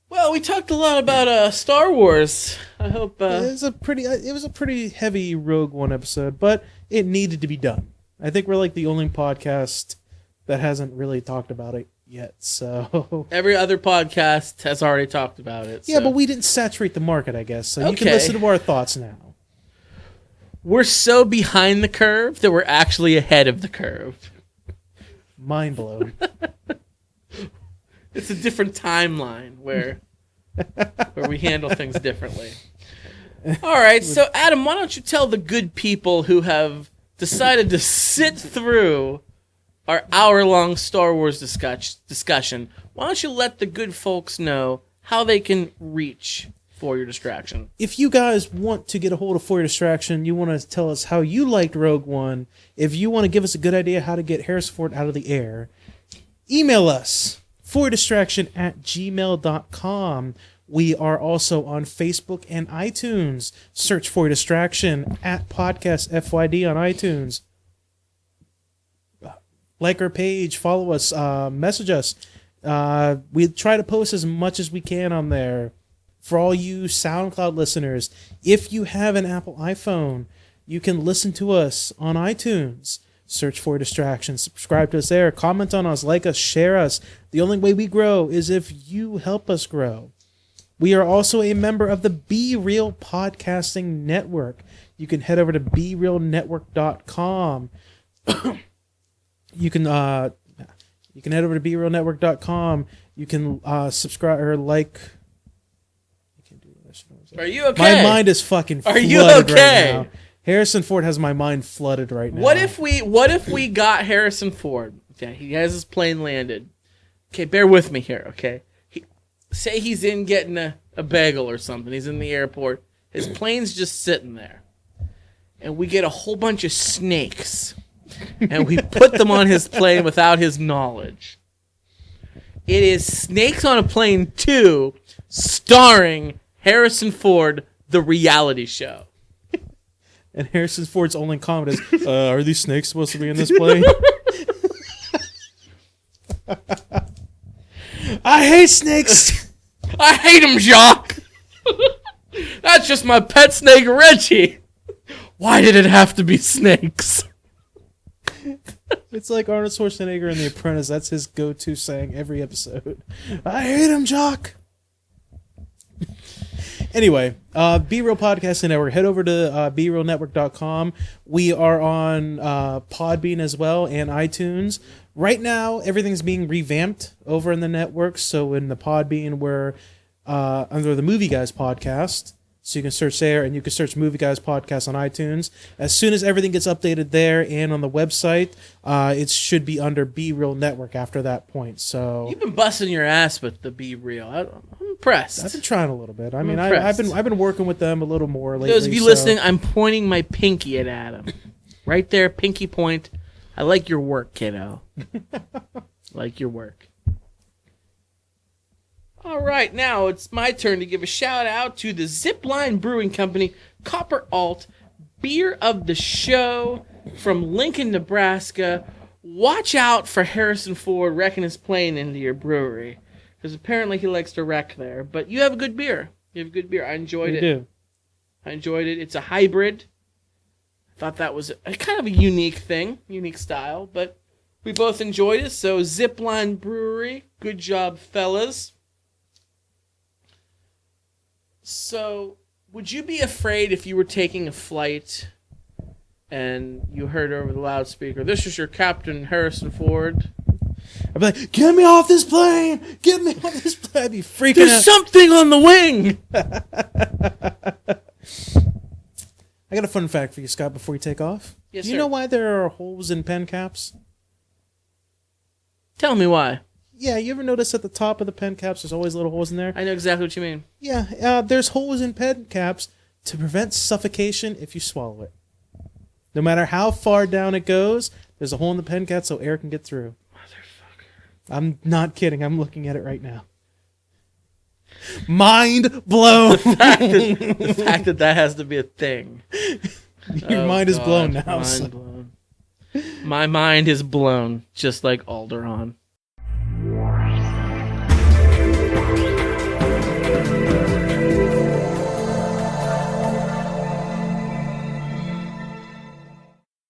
Well, we talked a lot about Star Wars. I hope It was a pretty heavy Rogue One episode, but it needed to be done. I think we're like the only podcast that hasn't really talked about it yet, so every other podcast has already talked about it. Yeah, so. but we didn't saturate the market, I guess. So you can Okay. listen to our thoughts now. We're so behind the curve that we're actually ahead of the curve. Mind blown. It's a different timeline where we handle things differently. All right, so Adam, why don't you tell the good people who have decided to sit through our hour-long Star Wars discussion, why don't you let the good folks know how they can reach For Your Distraction? If you guys want to get a hold of For Your Distraction, you want to tell us how you liked Rogue One, if you want to give us a good idea how to get Harrison Ford out of the air, email us, foryourdistraction@gmail.com. We are also on Facebook and iTunes. Search For Your Distraction at Podcast FYD on iTunes. Like our page, follow us, message us. We try to post as much as we can on there. For all you SoundCloud listeners, if you have an Apple iPhone, you can listen to us on iTunes. Search For Distraction. Subscribe to us there. Comment on us. Like us. Share us. The only way we grow is if you help us grow. We are also a member of the Be Real Podcasting Network. You can head over to BeRealNetwork.com. You can head over to BeRealNetwork.com. You can subscribe or like. Are you okay? My mind is fucking flooded. Are you okay? Right now. Harrison Ford has my mind flooded right now. What if we got Harrison Ford? Okay, he has his plane landed. Okay, bear with me here, okay? Say he's in getting a bagel or something. He's in the airport. His plane's just sitting there. And we get a whole bunch of snakes. And we put them on his plane without his knowledge. It is Snakes on a Plane 2, starring Harrison Ford, the reality show. And Harrison Ford's only comment is, are these snakes supposed to be in this plane? I hate snakes! I hate him, Jacques! That's just my pet snake, Reggie! Why did it have to be snakes? It's like Arnold Schwarzenegger in The Apprentice. That's his go-to saying every episode. I hate him, Jock. Anyway, Be Real Podcasting Network. Head over to BeRealNetwork.com. We are on Podbean as well and iTunes. Right now, everything's being revamped over in the network. So in the Podbean, we're under the Movie Guys podcast. So you can search there, and you can search Movie Guys Podcast on iTunes. As soon as everything gets updated there and on the website, it should be under Be Real Network after that point. So You've been busting your ass with the Be Real. I'm impressed. I've been trying a little bit. I mean, I've impressed. been working with them a little more lately. Those of you listening, I'm pointing my pinky at Adam Right there, pinky point. I like your work, kiddo. Like your work. All right, now it's my turn to give a shout out to the Zipline Brewing Company Copper Alt Beer of the Show from Lincoln, Nebraska. Watch out for Harrison Ford wrecking his plane into your brewery, because apparently he likes to wreck there. But you have a good beer. You have a good beer. I enjoyed it. You do. I enjoyed it. It's a hybrid. I thought that was a kind of a unique thing, unique style, but we both enjoyed it. So Zipline Brewery, good job, fellas. So, would you be afraid if you were taking a flight and you heard over the loudspeaker, "This is your captain, Harrison Ford"? I'd be like, "Get me off this plane! Get me off this plane!" I'd be freaking There's out. something on the wing! I got a fun fact for you, Scott, before you take off. Yes, Do you sir. know why there are holes in pen caps? Tell me why. Yeah, you ever notice at the top of the pen caps there's always little holes in there? I know exactly what you mean. Yeah, there's holes in pen caps to prevent suffocation if you swallow it. No matter how far down it goes, there's a hole in the pen cap so air can get through. Motherfucker. I'm not kidding. I'm looking at it right now. Mind blown. The fact that has to be a thing. Your mind is blown now. Mind So. blown. My mind is blown, just like Alderaan.